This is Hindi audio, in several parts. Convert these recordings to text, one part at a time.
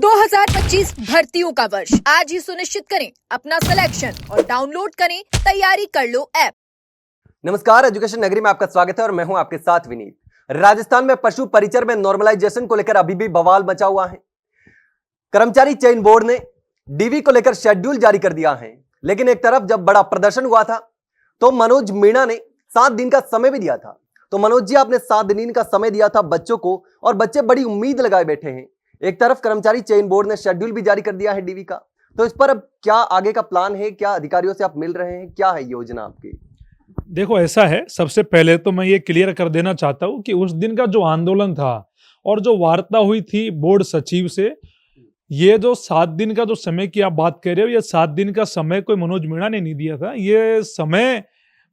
2025 भर्तियों का वर्ष आज ही सुनिश्चित करें अपना सिलेक्शन और डाउनलोड करें तैयारी कर लो ऐप। नमस्कार, एजुकेशन नगरी में आपका स्वागत है और मैं हूं आपके साथ विनीत। राजस्थान में पशु परिचर में नॉर्मलाइजेशन को लेकर अभी भी बवाल मचा हुआ है। कर्मचारी चयन बोर्ड ने डीवी को लेकर शेड्यूल जारी कर दिया है, लेकिन एक तरफ जब बड़ा प्रदर्शन हुआ था तो मनोज मीणा ने 7 दिन का समय भी दिया था। तो मनोज जी, आपने 7 दिन का समय दिया था बच्चों को और बच्चे बड़ी उम्मीद लगाए बैठे हैं। एक तरफ कर्मचारी चयन बोर्ड ने शेड्यूल भी जारी कर दिया है डीवी का, तो इस पर अब क्या आगे का प्लान है? क्या अधिकारियों से आप मिल रहे हैं? क्या है योजना आपकी? देखो, ऐसा है, सबसे पहले तो मैं ये क्लियर कर देना चाहता हूँ कि उस दिन का जो आंदोलन था और जो वार्ता हुई थी बोर्ड सचिव से, ये जो 7 दिन का जो समय की आप बात कर रहे हो, ये 7 दिन का समय कोई मनोज मीणा ने नहीं दिया था। ये समय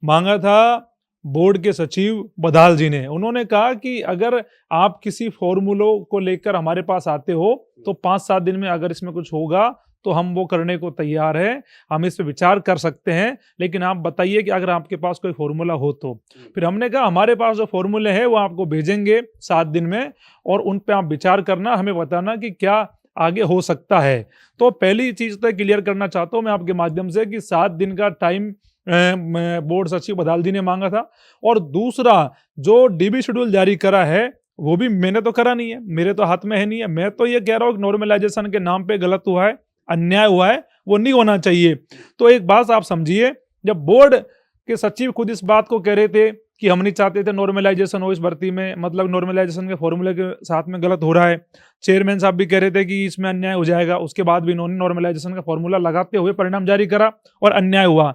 मांगा था बोर्ड के सचिव बदाल जी ने। उन्होंने कहा कि अगर आप किसी फॉर्मूलों को लेकर हमारे पास आते हो तो 5-7 दिन में अगर इसमें कुछ होगा तो हम वो करने को तैयार हैं, हम इस पे विचार कर सकते हैं, लेकिन आप बताइए कि अगर आपके पास कोई फॉर्मूला हो तो। फिर हमने कहा हमारे पास जो फॉर्मूले हैं वो आपको भेजेंगे 7 दिन में और उन पे आप विचार करना, हमें बताना कि क्या आगे हो सकता है। तो पहली चीज तो क्लियर करना चाहता हूँ मैं आपके माध्यम से कि 7 दिन का टाइम बोर्ड सचिव बदाल जी ने मांगा था। और दूसरा, जो डीबी शेड्यूल जारी करा है वो भी मैंने तो करा नहीं है, मेरे तो हाथ में है नहीं है। मैं तो ये कह रहा हूँ कि नॉर्मलाइजेशन के नाम पे गलत हुआ है, अन्याय हुआ है, वो नहीं होना चाहिए। तो एक बात आप समझिए, जब बोर्ड के सचिव खुद इस बात को कह रहे थे कि हम नहीं चाहते थे नॉर्मलाइजेशन हो इस भर्ती में, मतलब नॉर्मलाइजेशन के फॉर्मूले के साथ में गलत हो रहा है, चेयरमैन साहब भी कह रहे थे कि इसमें अन्याय हो जाएगा, उसके बाद भी इन्होंने नॉर्मलाइजेशन का फॉर्मूला लगाते हुए परिणाम जारी करा और अन्याय हुआ।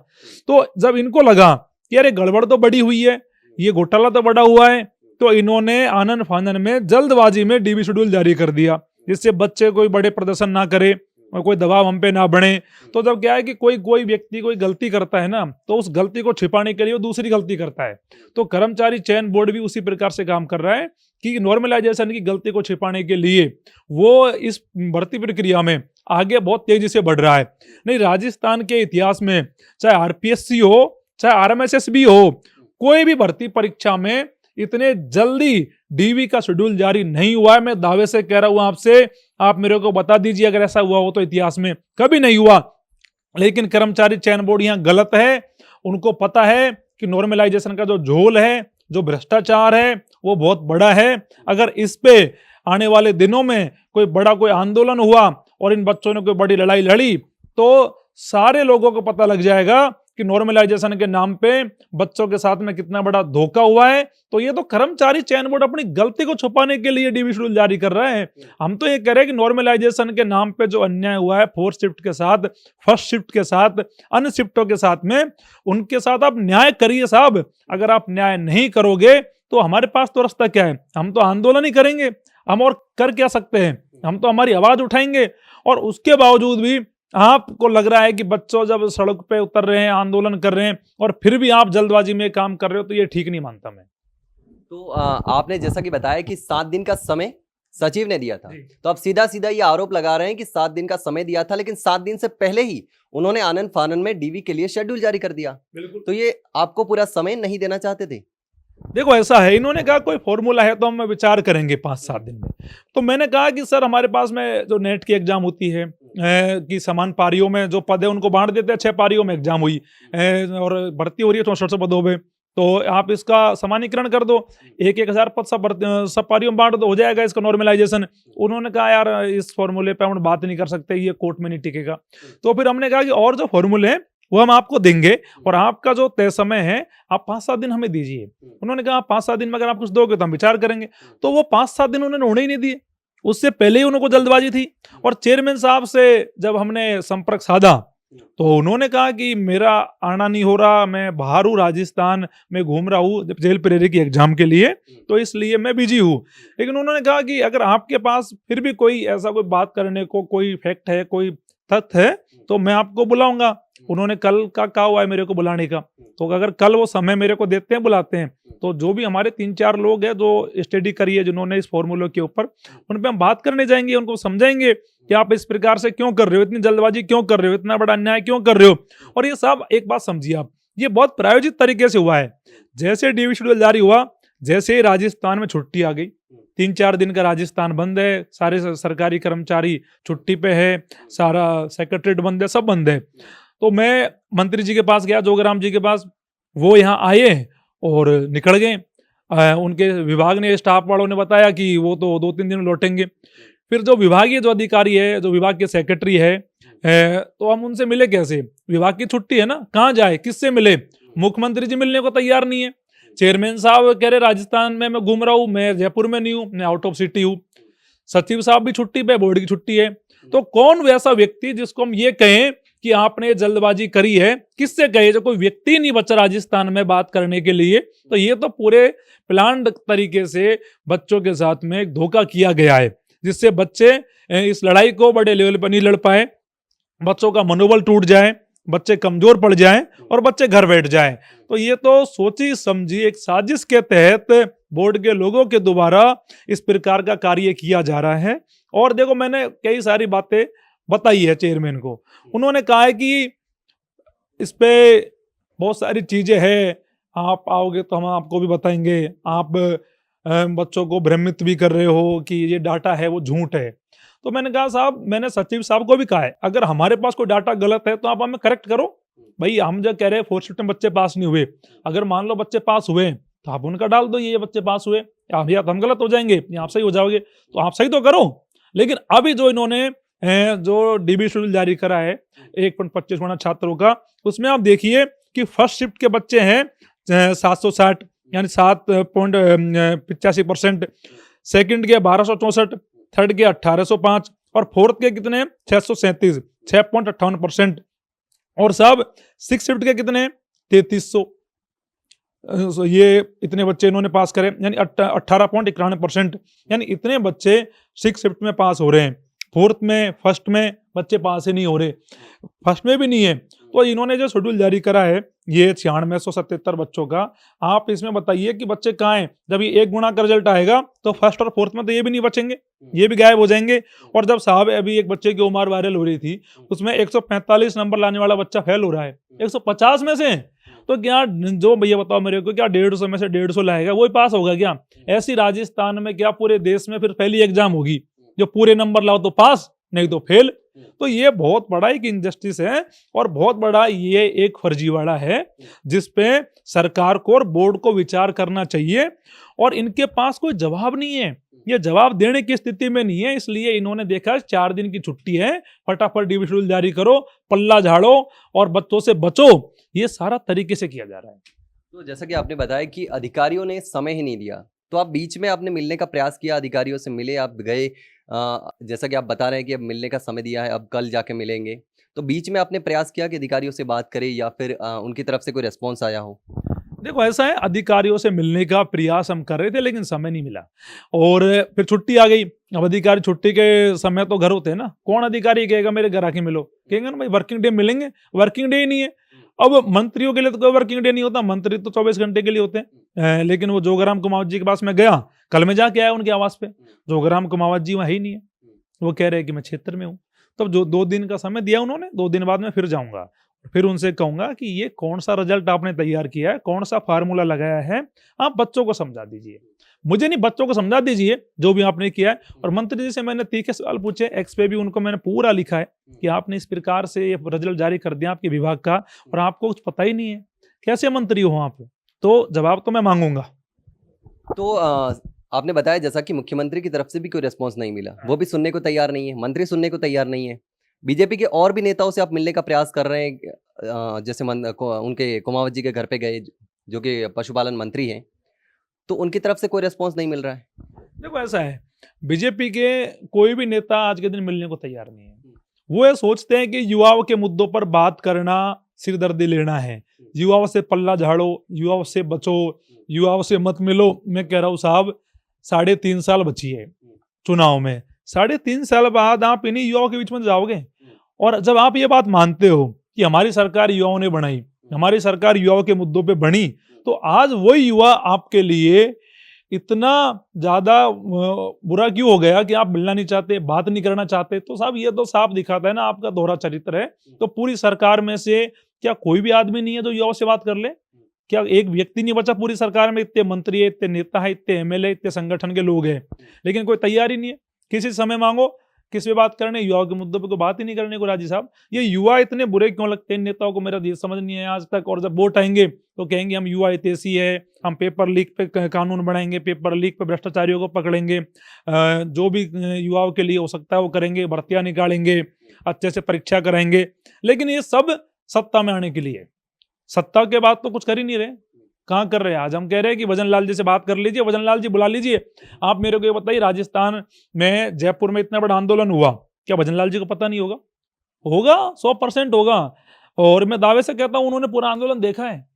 तो जब इनको लगा कि अरे गड़बड़ तो बड़ी हुई है, ये घोटाला तो बड़ा हुआ है, तो इन्होंने आनन फानन में जल्दबाजी में डीबी शेड्यूल जारी कर दिया, जिससे बच्चे कोई बड़े प्रदर्शन ना करे और कोई दबाव हम पे ना बढ़े। तो जब क्या है कि कोई व्यक्ति कोई गलती करता है ना, तो उस गलती को छिपाने के लिए वो दूसरी गलती करता है। तो कर्मचारी चयन बोर्ड भी उसी प्रकार से काम कर रहा है कि नॉर्मलाइजेशन की गलती को छिपाने के लिए वो इस भर्ती प्रक्रिया में आगे बहुत तेजी से बढ़ रहा है। नहीं, राजस्थान के इतिहास में चाहे आरपीएससी हो चाहे आरएमएसएस भी हो, कोई भी भर्ती परीक्षा में इतने जल्दी डीवी का शेड्यूल जारी नहीं हुआ है। मैं दावे से कह रहा हूं आपसे, आप मेरे को बता दीजिए अगर ऐसा हुआ हो तो। इतिहास में कभी नहीं हुआ। लेकिन कर्मचारी चयन बोर्ड यहां गलत है। उनको पता है कि नॉर्मलाइजेशन का जो झोल है, जो भ्रष्टाचार है, वो बहुत बड़ा है। अगर इस पे आने वाले दिनों में कोई आंदोलन हुआ और इन बच्चों ने कोई बड़ी लड़ाई लड़ी तो सारे लोगों को पता लग जाएगा कि नॉर्मलाइजेशन के नाम पे बच्चों के साथ में कितना बड़ा धोखा हुआ है। तो ये तो कर्मचारी चयन बोर्ड अपनी गलती को छुपाने के लिए डीवी शेड्यूल जारी कर रहा है। हम तो ये कह रहे हैं कि नॉर्मलाइजेशन के नाम पे जो अन्याय हुआ है 4th शिफ्ट के साथ, 1st शिफ्ट के साथ, अन्य शिफ्टों के साथ में, उनके साथ आप न्याय करिए साहब। अगर आप न्याय नहीं करोगे तो हमारे पास तो रास्ता क्या है? हम तो आंदोलन ही करेंगे। हम और कर क्या सकते हैं? हम तो हमारी आवाज उठाएंगे। और उसके बावजूद भी आपको लग रहा है कि बच्चों जब सड़क पे उतर रहे हैं, आंदोलन कर रहे हैं और फिर भी आप जल्दबाजी में काम कर रहे हो, तो ये ठीक नहीं मानता मैं। तो आपने जैसा कि बताया कि 7 दिन का समय सचिव ने दिया था, तो आप सीधा सीधा ये आरोप लगा रहे हैं कि 7 दिन का समय दिया था, लेकिन 7 दिन से पहले ही उन्होंने आनन फानन में डीवी के लिए शेड्यूल जारी कर दिया। बिल्कुल। तो ये आपको पूरा समय नहीं देना चाहते थे? देखो, ऐसा है, इन्होंने कहा कोई फॉर्मूला है तो हम विचार करेंगे 5-7 दिन में। तो मैंने कहा कि सर, हमारे पास में जो नेट की एग्जाम होती है कि समान पारियों में जो पद है उनको बांट देते हैं। 6 पारियों में एग्जाम हुई और भर्ती हो रही है 64 पदों पे, तो आप इसका समानीकरण कर दो, 1,000 पद सब पारियों में बांट दो, हो जाएगा इसका नॉर्मलाइजेशन। उन्होंने कहा यार इस फॉर्मूले पे हम बात नहीं कर सकते, ये कोर्ट में नहीं टिकेगा। तो फिर हमने कहा कि और जो फॉर्मूले हैं वो हम आपको देंगे और आपका जो तय समय है आप 5-7 दिन हमें दीजिए। उन्होंने कहा 5-7 दिन में अगर आप कुछ दोगे तो हम विचार करेंगे। तो वो 5-7 दिन उन्होंने होने ही नहीं दिए। उससे पहले ही उनको जल्दबाजी थी। और चेयरमैन साहब से जब हमने संपर्क साधा तो उन्होंने कहा कि मेरा आना नहीं हो रहा, मैं बाहर हूँ, राजस्थान में घूम रहा हूँ जेल प्रेरी की एग्जाम के लिए, तो इसलिए मैं बिजी हूँ। लेकिन उन्होंने कहा कि अगर आपके पास फिर भी कोई ऐसा कोई बात करने को कोई फैक्ट है, कोई तथ्य है, तो मैं आपको बुलाऊंगा। उन्होंने कल का कहा हुआ है मेरे को बुलाने का, तो अगर कल वो समय मेरे को देते हैं, बुलाते हैं, तो जो भी हमारे 3-4 लोग हैं जो स्टडी करी है जिन्होंने इस फॉर्मूले के ऊपर, उन पे हम बात करने जाएंगे, उनको समझाएंगे कि आप इस प्रकार से क्यों कर रहे हो, इतनी जल्दबाजी क्यों कर रहे हो, इतना बड़ा अन्याय क्यों कर रहे हो। और ये सब एक बात समझिए आप, ये बहुत प्रायोजित तरीके से हुआ है। जैसे डीवी शेड्यूल जारी हुआ, जैसे ही राजस्थान में छुट्टी आ गई, 3-4 दिन का राजस्थान बंद है, सारे सरकारी कर्मचारी छुट्टी पे है, सारा सेक्रेटरीट बंद है, सब बंद है। तो मैं मंत्री जी के पास गया, जोगराम जी के पास, वो यहाँ आए और निकल गए। उनके विभाग ने, स्टाफ वालों ने बताया कि वो तो 2-3 दिन में लौटेंगे। फिर जो विभागीय जो अधिकारी है, जो विभाग के सेक्रेटरी है, तो हम उनसे मिले कैसे? विभाग की छुट्टी है ना, कहाँ जाए, किससे मिले? मुख्यमंत्री जी मिलने को तैयार नहीं है। चेयरमैन साहब कह रहे राजस्थान में मैं घूम रहा हूँ, मैं जयपुर में नहीं हूँ, मैं आउट ऑफ सिटी हूँ। सचिव साहब भी छुट्टी पे, बोर्ड की छुट्टी है। तो कौन वैसा व्यक्ति जिसको हम ये कहें कि आपने जल्दबाजी करी है? किससे कहे? जो कोई व्यक्ति नहीं बचा राजस्थान में बात करने के लिए। तो ये तो पूरे प्लान्ड तरीके से बच्चों के साथ में एक धोखा किया गया है, जिससे बच्चे इस लड़ाई को बड़े लेवल पर नहीं लड़ पाए, बच्चों का मनोबल टूट जाए, बच्चे कमजोर पड़ जाएं और बच्चे घर बैठ जाएं। तो ये तो सोची समझी एक साजिश के तहत बोर्ड के लोगों के द्वारा इस प्रकार का कार्य किया जा रहा है। और देखो, मैंने कई सारी बातें बताई है चेयरमैन को। उन्होंने कहा है कि इस पे बहुत सारी चीजें हैं, आप आओगे तो हम आपको भी बताएंगे। आप बच्चों को भ्रमित भी कर रहे हो कि ये डाटा है वो झूठ है। तो मैंने कहा साहब, मैंने सचिव साहब को भी कहा है, अगर हमारे पास कोई डाटा गलत है तो आप हमें करेक्ट करो। भाई, हम जो कह रहे हैं 4th शिफ्ट में बच्चे पास नहीं हुए, अगर मान लो बच्चे पास हुए तो आप उनका डाल दो, ये बच्चे पास हुए, या तो हम गलत हो जाएंगे या आप सही हो जाओगे, तो आप सही तो करो। लेकिन अभी जो इन्होंने जो डीबी शेड्यूल जारी करा है 1.25 गुना छात्रों का, उसमें आप देखिए कि फर्स्ट शिफ्ट के बच्चे हैं 760 यानी 7.85%, सेकंड के 1264, थर्ड के 1805 और फोर्थ के कितने 637, 6.58%, और सब 6 शिफ्ट के कितने 3300। ये इतने बच्चे इन्होंने पास करे, यानी 18.91%, यानी इतने बच्चे 6 शिफ्ट में पास हो रहे हैं। फोर्थ में, फर्स्ट में बच्चे पास ही नहीं हो रहे, फर्स्ट में भी नहीं है। तो इन्होंने जो शेड्यूल जारी करा है ये 9677 बच्चों का, आप इसमें बताइए कि बच्चे कहाँ हैं? जब ये 1 गुना का रिजल्ट आएगा तो फर्स्ट और फोर्थ में तो ये भी नहीं बचेंगे, ये भी गायब हो जाएंगे। और जब साहब अभी एक बच्चे की उम्र वायरल हो रही थी, उसमें 145 नंबर लाने वाला बच्चा फेल हो रहा है 150 में से। तो क्या, जो भैया बताओ मेरे को, क्या 150 में से 150 लाएगा वही पास होगा क्या? ऐसी राजस्थान में क्या पूरे देश में फिर पहली एग्जाम होगी, जो पूरे नंबर लाओ तो पास, नहीं तो फेल? तो ये बहुत बड़ा एक इनजस्टिस है और बहुत बड़ा ये एक फर्जीवाड़ा है, जिसपे सरकार को और बोर्ड को विचार करना चाहिए। और इनके पास कोई जवाब नहीं है, ये जवाब देने की स्थिति में नहीं है, इसलिए इन्होंने देखा 4 दिन की छुट्टी है, फटाफट डीबी शेड्यूल जारी करो, पल्ला झाड़ो और बच्चों से बचो। ये सारा तरीके से किया जा रहा है। तो जैसा कि आपने बताया कि अधिकारियों ने समय ही नहीं दिया, तो आप बीच में आपने मिलने का प्रयास किया, अधिकारियों से मिले, आप गए, जैसा कि आप बता रहे हैं कि अब मिलने का समय दिया है, अब कल जाके मिलेंगे, तो बीच में आपने प्रयास किया कि अधिकारियों से बात करें या फिर उनकी तरफ से कोई रेस्पॉन्स आया हो? देखो, ऐसा है, अधिकारियों से मिलने का प्रयास हम कर रहे थे लेकिन समय नहीं मिला, और फिर छुट्टी आ गई। अब अधिकारी छुट्टी के समय तो घर होते हैं ना, कौन अधिकारी कहेगा मेरे घर आके मिलो? कहेंगे ना भाई वर्किंग डे मिलेंगे, वर्किंग डे ही नहीं है। अब मंत्रियों के लिए तो कोई वर्किंग डे नहीं होता, मंत्री तो 24 घंटे के लिए होते हैं। लेकिन वो जोगराम कुमावत जी के पास मैं गया, कल मैं जाके आया उनके आवास पे, जोगराम कुमावत जी वहाँ ही नहीं है। वो कह रहे हैं कि मैं क्षेत्र में हूँ। तब जो 2 दिन का समय दिया उन्होंने, 2 दिन बाद में फिर जाऊंगा, फिर उनसे कहूंगा कि ये कौन सा रिजल्ट आपने तैयार किया है, कौन सा फार्मूला लगाया है, आप बच्चों को समझा दीजिए, मुझे नहीं, बच्चों को समझा दीजिए जो भी आपने किया है। और मंत्री जी से मैंने तीखे सवाल पूछे, एक्स पे भी उनको मैंने पूरा लिखा है कि आपने इस प्रकार से ये रिजल्ट जारी कर दिया आपके विभाग का और आपको कुछ पता ही नहीं है, कैसे मंत्री हो आप? तो जवाब तो मैं मांगूंगा। तो आपने बताया जैसा कि मुख्यमंत्री की तरफ से भी कोई रिस्पॉन्स नहीं मिला, वो भी सुनने को तैयार नहीं है, मंत्री सुनने को तैयार नहीं है। बीजेपी के और भी नेताओं से आप मिलने का प्रयास कर रहे हैं, जैसे उनके कुमावत जी के घर पे गए, जो कि पशुपालन मंत्री हैं, तो उनकी तरफ से कोई रिस्पॉन्स नहीं मिल रहा है। देखो, ऐसा है, बीजेपी के कोई भी नेता आज के दिन मिलने को तैयार नहीं है। वो ये सोचते हैं कि युवाओं के मुद्दों पर बात करना सिरदर्दी लेना है, युवाओं से पल्ला झाड़ो, युवाओं से बचो, युवाओं से मत मिलो। मैं कह रहा हूँ साहब, 3.5 साल बची है चुनाव में, 3.5 साल बाद आप इन्हीं युवाओं के बीच में जाओगे। और जब आप ये बात मानते हो कि हमारी सरकार युवाओं ने बनाई, हमारी सरकार युवाओं के मुद्दों पे बनी, तो आज वही युवा आपके लिए इतना ज्यादा बुरा क्यों हो गया कि आप मिलना नहीं चाहते, बात नहीं करना चाहते? तो साहब, ये तो साफ दिखाता है ना आपका दोहरा चरित्र है। तो पूरी सरकार में से क्या कोई भी आदमी नहीं है जो युवाओं से बात कर ले? क्या एक व्यक्ति नहीं बचा पूरी सरकार में? इतने मंत्री है, इतने नेता है, इतने एमएलए, इतने संगठन के लोग हैं, लेकिन कोई तैयारी नहीं है। किसी समय मांगो, किस पे बात करने? युवाओं के मुद्दों पे कोई बात ही नहीं करने को राजी साहब। ये युवा इतने बुरे क्यों लगते हैं नेताओं को, मेरा ये समझ नहीं है आज तक। और जब वोट आएंगे तो कहेंगे हम युवा हितैषी है, हम पेपर लीक पे कानून बनाएंगे, पेपर लीक पे भ्रष्टाचारियों को पकड़ेंगे, जो भी युवाओं के लिए हो सकता है वो करेंगे, भर्तियां निकालेंगे, अच्छे से परीक्षा कराएंगे। लेकिन ये सब सत्ता में आने के लिए, सत्ता के बाद तो कुछ कर ही नहीं रहे। कहाँ कर रहे हैं? आज हम कह रहे हैं कि भजन लाल जी से बात कर लीजिए, भजन लाल जी बुला लीजिए। आप मेरे को ये बताइए, राजस्थान में जयपुर में इतना बड़ा आंदोलन हुआ, क्या भजन लाल जी को पता नहीं होगा? होगा, 100% होगा। और मैं दावे से कहता हूं उन्होंने पूरा आंदोलन देखा है।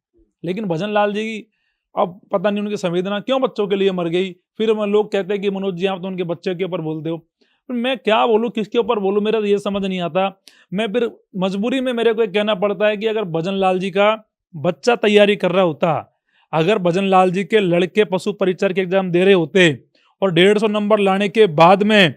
लेकिन भजन लाल जी अब पता नहीं उनकी संवेदना क्यों बच्चों के लिए मर गई। फिर लोग कहते हैं कि मनोज जी आप तो उनके बच्चे के ऊपर बोलते हो। फिर मैं क्या बोलूं, किसके ऊपर बोलूं, मेरा ये समझ नहीं आता। मैं फिर मजबूरी में मेरे को कहना पड़ता है कि अगर भजन लाल जी का बच्चा तैयारी कर रहा होता, अगर भजन लाल जी के लड़के पशु परिचर के एग्जाम दे रहे होते और 150 नंबर लाने के बाद में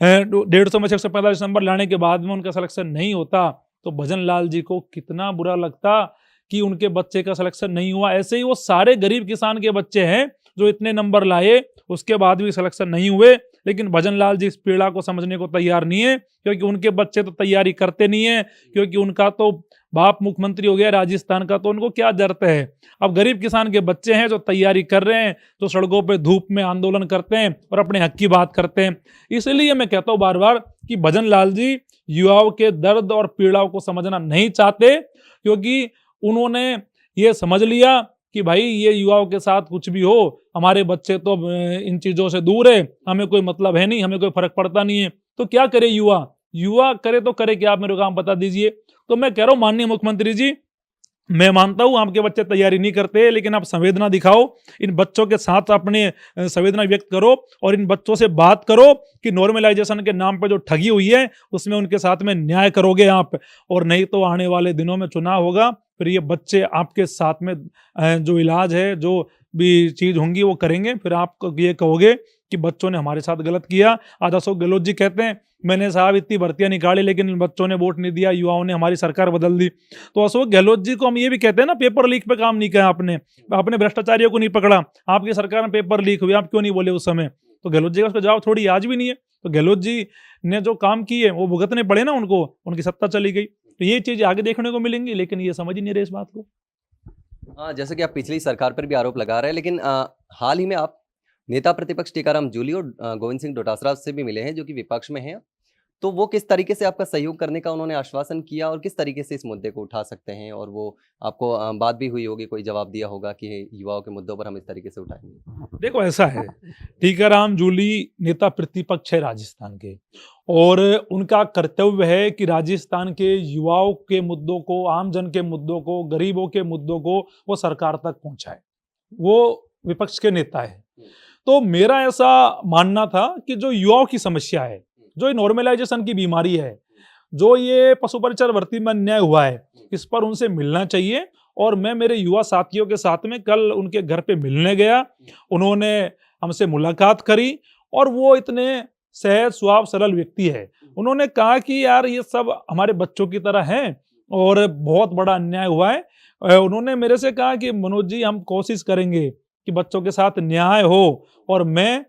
150 में से 145 नंबर लाने के बाद में उनका सिलेक्शन नहीं होता, तो भजन लाल जी को कितना बुरा लगता कि उनके बच्चे का सिलेक्शन नहीं हुआ। ऐसे ही वो सारे गरीब किसान के बच्चे हैं जो इतने नंबर लाए, उसके बाद भी सिलेक्शन नहीं हुए। लेकिन भजन लाल जी इस पीड़ा को समझने को तैयार नहीं है, क्योंकि उनके बच्चे तो तैयारी करते नहीं है, क्योंकि उनका तो बाप मुख्यमंत्री हो गया राजस्थान का, तो उनको क्या जरूरत है। अब गरीब किसान के बच्चे हैं जो तैयारी कर रहे हैं, जो सड़कों पे धूप में आंदोलन करते हैं और अपने हक की बात करते हैं। इसलिए मैं कहता हूं बार बार कि भजन लाल जी युवाओं के दर्द और पीड़ाओं को समझना नहीं चाहते, क्योंकि उन्होंने ये समझ लिया कि भाई ये युवाओं के साथ कुछ भी हो, हमारे बच्चे तो इन चीजों से दूर है, हमें कोई मतलब है नहीं, हमें कोई फर्क पड़ता नहीं है। तो क्या करे युवा? युवा करे तो करे क्या, आप मेरे को काम बता दीजिए। तो मैं कह रहा हूं माननीय मुख्यमंत्री जी, मैं मानता हूं आपके बच्चे तैयारी नहीं करते, लेकिन आप संवेदना दिखाओ, इन बच्चों के साथ अपने संवेदना व्यक्त करो और इन बच्चों से बात करो कि नॉर्मलाइजेशन के नाम पे जो ठगी हुई है उसमें उनके साथ में न्याय करोगे आप। और नहीं तो आने वाले दिनों में चुनाव होगा, फिर ये बच्चे आपके साथ में जो इलाज है, जो भी चीज होंगी वो करेंगे, फिर आप ये कहोगे कि बच्चों ने हमारे साथ गलत किया। आज अशोक गहलोत जी कहते हैं मैंने साहब इतनी भर्तियां निकाली लेकिन इन बच्चों ने वोट नहीं दिया, युवाओं ने हमारी सरकार बदल दी। तो अशोक गहलोत जी को हम ये भी कहते हैं ना, पेपर लीक पे काम नहीं किया आपने, आपने भ्रष्टाचारियों को नहीं पकड़ा, आपकी सरकार में पेपर लीक हुए, आप क्यों नहीं बोले उस समय? तो गहलोत जी का उसका जवाब थोड़ी आज भी नहीं है। तो गहलोत जी ने जो काम किए वो भुगतने पड़े ना उनको, उनकी सत्ता चली गई। तो ये चीज आगे देखने को मिलेंगी, लेकिन ये समझ ही नहीं रहे इस बात को। हाँ, जैसे कि आप पिछली सरकार पर भी आरोप लगा रहे हैं, लेकिन हाल ही में आप नेता प्रतिपक्ष टीकाराम जूली और गोविंद सिंह डोटासरा से भी मिले हैं जो कि विपक्ष में हैं। तो वो किस तरीके से आपका सहयोग करने का उन्होंने आश्वासन किया और किस तरीके से इस मुद्दे को उठा सकते हैं? और वो आपको बात भी हुई होगी, कोई जवाब दिया होगा कि युवाओं के मुद्दों पर हम इस तरीके से उठाएंगे? देखो ऐसा है, टीकाराम जूली नेता प्रतिपक्ष है राजस्थान के, और उनका कर्तव्य है कि राजस्थान के युवाओं के मुद्दों को, आम जन के मुद्दों को, गरीबों के मुद्दों को वो सरकार तक पहुंचाए। वो विपक्ष के नेता है। तो मेरा ऐसा मानना था कि जो युवाओं की समस्या है, जो नॉर्मलाइजेशन की बीमारी है, जो ये पशु परिचर भर्ती में अन्याय हुआ है, इस पर उनसे मिलना चाहिए। और मैं मेरे युवा साथियों के साथ में कल उनके घर पे मिलने गया, उन्होंने हमसे मुलाकात करी और वो इतने सहज स्वभाव सरल व्यक्ति है। उन्होंने कहा कि यार ये सब हमारे बच्चों की तरह हैं और बहुत बड़ा अन्याय हुआ है। उन्होंने मेरे से कहा कि मनोज जी हम कोशिश करेंगे कि बच्चों के साथ न्याय हो, और मैं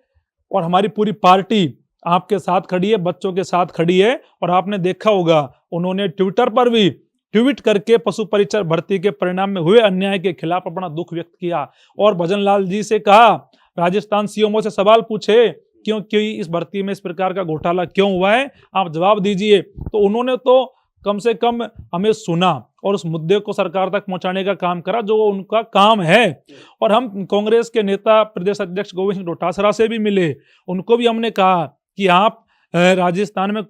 और हमारी पूरी पार्टी आपके साथ खड़ी है, बच्चों के साथ खड़ी है। और आपने देखा होगा उन्होंने ट्विटर पर भी ट्वीट करके पशु परिचर भर्ती के परिणाम में हुए अन्याय के खिलाफ अपना दुख व्यक्त किया और भजन लाल जी से कहा, राजस्थान सीएमओ से सवाल पूछे क्योंकि इस भर्ती में इस प्रकार का घोटाला क्यों हुआ है, आप जवाब दीजिए। तो उन्होंने तो कम से कम हमें सुना और उस मुद्दे को सरकार तक पहुंचाने का काम करा जो उनका काम है। और हम कांग्रेस के नेता प्रदेश अध्यक्ष गोविंद सिंह डोटासरा से भी मिले, उनको भी हमने कहा कि आप राजस्थान में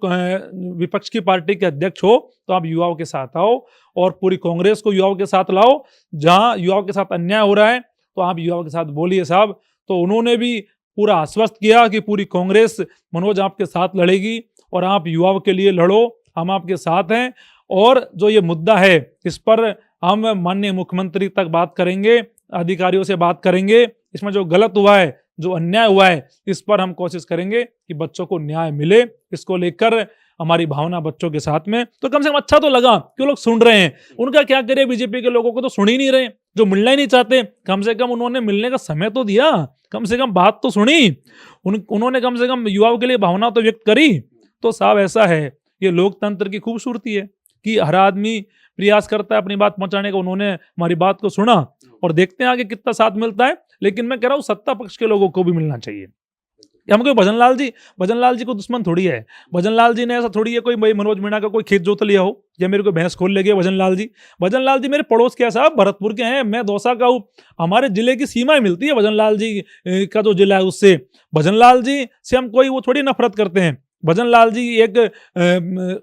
विपक्ष की पार्टी के अध्यक्ष हो तो आप युवाओं के साथ आओ और पूरी कांग्रेस को युवाओं के साथ लाओ। जहां युवाओं के साथ अन्याय हो रहा है तो आप युवाओं के साथ बोलिए साहब। तो उन्होंने भी पूरा आश्वस्त किया कि पूरी कांग्रेस मनोज आपके साथ लड़ेगी और आप युवाओं के लिए लड़ो, हम आपके साथ हैं। और जो ये मुद्दा है इस पर हम माननीय मुख्यमंत्री तक बात करेंगे, अधिकारियों से बात करेंगे। इसमें जो गलत हुआ है, जो अन्याय हुआ है, इस पर हम कोशिश करेंगे कि बच्चों को न्याय मिले। इसको लेकर हमारी भावना बच्चों के साथ में, तो कम से कम अच्छा तो लगा कि वो लोग सुन रहे हैं। उनका क्या करे, बीजेपी के लोगों को तो सुन ही नहीं रहे, जो मिलना ही नहीं चाहते। कम से कम उन्होंने मिलने का समय तो दिया, कम से कम बात तो सुनी, उन्होंने कम से कम युवाओं के लिए भावना तो व्यक्त करी। तो साहब ऐसा है, ये लोकतंत्र की खूबसूरती है कि हर आदमी प्रयास करता है अपनी बात पहुंचाने का। उन्होंने हमारी बात को सुना और देखते हैं आगे कितना साथ मिलता है। लेकिन मैं कह रहा हूँ सत्ता पक्ष के लोगों को भी मिलना चाहिए। हम कोई भजनलाल जी को दुश्मन थोड़ी है। भजनलाल जी ने ऐसा थोड़ी है कोई भाई मनोज मीणा का कोई खेत जोत लिया हो या मेरे को भैंस खोल ले गया भजनलाल जी मेरे पड़ोस के हैं साहब, भरतपुर के हैं, मैं दौसा का हूँ। हमारे जिले की सीमाएं मिलती है भजनलाल जी का जो जिला है उससे। भजनलाल जी से हम कोई वो थोड़ी नफरत करते हैं। भजनलाल जी एक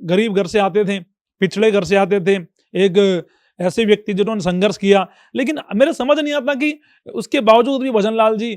गरीब घर से आते थे, पिछड़े घर से आते थे, एक ऐसे व्यक्ति जिन्होंने संघर्ष किया। लेकिन मेरे समझ नहीं आता कि उसके बावजूद भी भजनलाल जी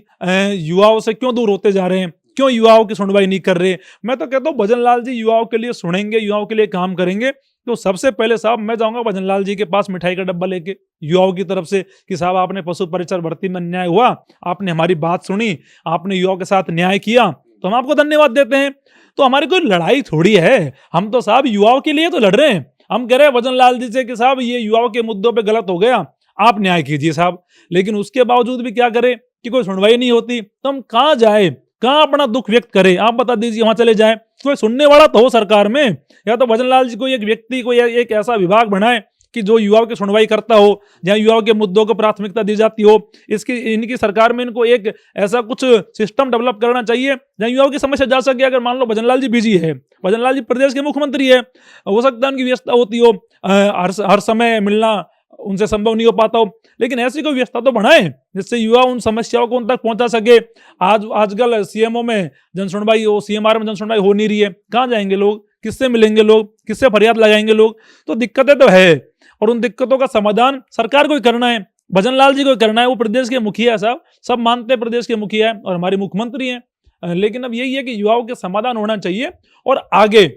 युवाओं से क्यों दूर होते जा रहे हैं, क्यों युवाओं की सुनवाई नहीं कर रहे। मैं तो कहता हूँ भजनलाल जी युवाओं के लिए सुनेंगे, युवाओं के लिए काम करेंगे, तो सबसे पहले साहब मैं जाऊंगा भजनलाल जी के पास मिठाई का डब्बा लेके युवाओं की तरफ से कि साहब आपने पशु परिचर भर्ती में अन्याय हुआ, आपने हमारी बात सुनी, आपने युवाओं के साथ न्याय किया, तो हम आपको धन्यवाद देते हैं। तो हमारी कोई लड़ाई थोड़ी है, हम तो साहब युवाओं के लिए तो लड़ रहे हैं। हम कह रहे हैं भजनलाल जी से कि साहब ये युवाओं के मुद्दों पे गलत हो गया, आप न्याय कीजिए साहब। लेकिन उसके बावजूद भी क्या करे कि कोई सुनवाई नहीं होती, तो हम कहाँ जाए, कहाँ अपना दुख व्यक्त करे, आप बता दीजिए। वहां चले जाए, कोई सुनने वाला तो हो सरकार में, या तो भजनलाल जी को एक व्यक्ति को एक ऐसा विभाग बनाए कि जो युवाओं की सुनवाई करता हो, जहाँ युवाओं के मुद्दों को प्राथमिकता दी जाती हो। इनकी सरकार में इनको एक ऐसा कुछ सिस्टम डेवलप करना चाहिए जहाँ युवाओं की समस्या जा सके। अगर मान लो भजनलाल जी बिजी है, भजनलाल जी प्रदेश के मुख्यमंत्री है, हो सकता है उनकी व्यवस्था होती हो, हर समय मिलना उनसे संभव नहीं हो पाता हो, लेकिन ऐसी कोई व्यवस्था तो बनाए जिससे युवा उन समस्याओं को उन तक पहुंचा सके। आजकल सीएमओ में जनसुनवाई हो, सीएमआर में जनसुनवाई हो नहीं रही है, कहाँ जाएंगे लोग, किससे मिलेंगे लोग, किससे फरियाद लगाएंगे लोग। तो दिक्कतें तो है और उन दिक्कतों का समाधान सरकार को ही करना है, भजनलाल जी को करना है। वो प्रदेश के मुखिया है साहब, सब मानते हैं प्रदेश के मुखिया है और हमारे मुख्यमंत्री हैं। लेकिन अब यही है कि युवाओं के समाधान होना चाहिए और आगे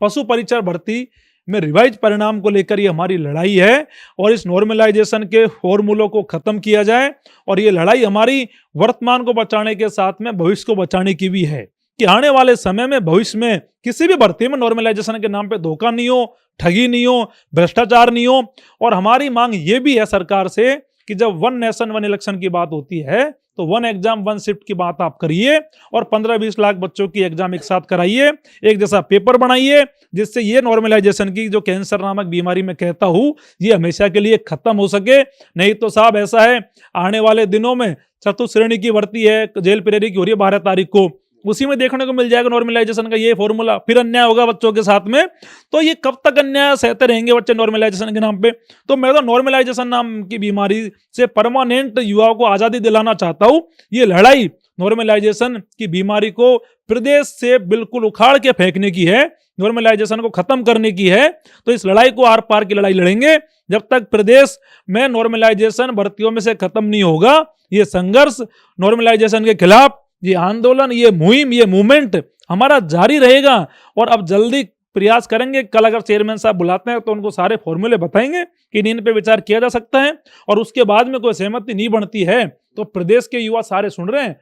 पशु परिचर भर्ती में रिवाइज परिणाम को लेकर ये हमारी लड़ाई है और इस नॉर्मलाइजेशन के फॉर्मूलों को खत्म किया जाए। और ये लड़ाई हमारी वर्तमान को बचाने के साथ में भविष्य को बचाने की भी है कि आने वाले समय में भविष्य में किसी भी भर्ती में नॉर्मलाइजेशन के नाम पे धोखा नहीं हो, ठगी नहीं हो, भ्रष्टाचार नहीं हो। और हमारी मांग ये भी है सरकार से कि जब 1 नेशन 1 इलेक्शन की बात होती है तो 1 एग्जाम 1 शिफ्ट की बात आप करिए और 15-20 लाख बच्चों की एग्जाम एक साथ कराइए, एक जैसा पेपर बनाइए, जिससे ये नॉर्मलाइजेशन की जो कैंसर नामक बीमारी में कहता हूं ये हमेशा के लिए खत्म हो सके। नहीं तो साहब ऐसा है, आने वाले दिनों में चतुर्थ श्रेणी की भर्ती है, जेल प्रेरी की हो रही है 12 तारीख को, उसी में देखने को मिल जाएगा नॉर्मलाइजेशन का ये फॉर्मूला। फिर अन्याय होगा बच्चों के साथ में, तो ये कब तक अन्याय सहते रहेंगे बच्चे नॉर्मलाइजेशन के नाम पे। तो मैं तो नॉर्मलाइजेशन नाम की बीमारी से परमानेंट युवाओं को आजादी दिलाना चाहता हूं। ये लड़ाई नॉर्मलाइजेशन की बीमारी को प्रदेश से बिल्कुल उखाड़ के फेंकने की है, नॉर्मलाइजेशन को खत्म करने की है। तो इस लड़ाई को आर पार की लड़ाई लड़ेंगे जब तक प्रदेश में नॉर्मलाइजेशन भर्तियों में से खत्म नहीं होगा। ये संघर्ष नॉर्मलाइजेशन के खिलाफ, ये आंदोलन, ये मुहिम, ये मूवमेंट हमारा जारी रहेगा। और अब जल्दी प्रयास करेंगे, कल अगर चेयरमैन साहब बुलाते हैं तो उनको सारे फॉर्मूले बताएंगे कि इन पे विचार किया जा सकता है। और उसके बाद में कोई सहमति नहीं बनती है तो प्रदेश के युवा सारे सुन रहे हैं,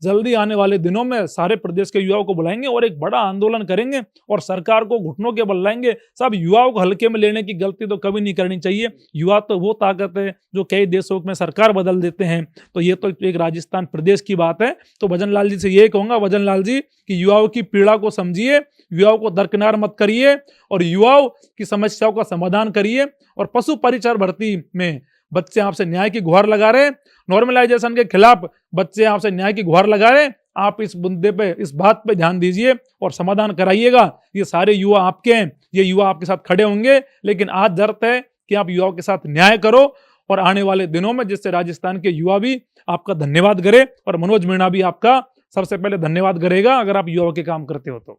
जल्दी आने वाले दिनों में सारे प्रदेश के युवाओं को बुलाएंगे और एक बड़ा आंदोलन करेंगे और सरकार को घुटनों के बल लाएंगे। सब युवाओं को हल्के में लेने की गलती तो कभी नहीं करनी चाहिए। युवा तो वो ताकत है जो कई देशों में सरकार बदल देते हैं। तो ये तो एक राजस्थान प्रदेश की बात है। तो भजनलाल जी से ये कहूंगा, भजनलाल जी कि युवाओं की पीड़ा को समझिए, युवाओं को दरकिनार मत करिए और युवाओं की समस्याओं का समाधान करिए। और पशु परिचर भर्ती में बच्चे आपसे न्याय की गुहार लगा रहे हैं, नॉर्मलाइजेशन के खिलाफ बच्चे आपसे न्याय की गुहार लगा रहे हैं। आप इस मुद्दे पे, इस बात पे ध्यान दीजिए और समाधान कराइएगा। ये सारे युवा आपके हैं, ये युवा आपके साथ खड़े होंगे। लेकिन आज जरूरत है कि आप युवाओं के साथ न्याय करो और आने वाले दिनों में जिससे राजस्थान के युवा भी आपका धन्यवाद करे और मनोज मीणा भी आपका सबसे पहले धन्यवाद करेगा अगर आप युवाओं के काम करते हो तो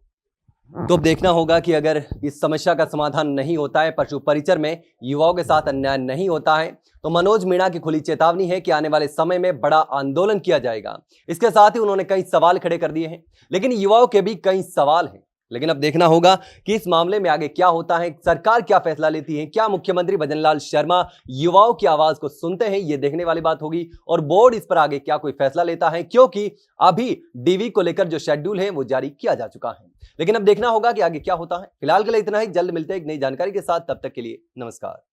अब देखना होगा कि अगर इस समस्या का समाधान नहीं होता है, पशु परिचर में युवाओं के साथ अन्याय नहीं होता है, तो मनोज मीणा की खुली चेतावनी है कि आने वाले समय में बड़ा आंदोलन किया जाएगा। इसके साथ ही उन्होंने कई सवाल खड़े कर दिए हैं, लेकिन युवाओं के भी कई सवाल हैं। लेकिन अब देखना होगा कि इस मामले में आगे क्या होता है, सरकार क्या फैसला लेती है, क्या मुख्यमंत्री भजनलाल शर्मा युवाओं की आवाज को सुनते हैं, यह देखने वाली बात होगी। और बोर्ड इस पर आगे क्या कोई फैसला लेता है, क्योंकि अभी डीवी को लेकर जो शेड्यूल है वो जारी किया जा चुका है। लेकिन अब देखना होगा कि आगे क्या होता है। फिलहाल के लिए इतना ही, जल्द मिलते हैं एक नई जानकारी के साथ, तब तक के लिए नमस्कार।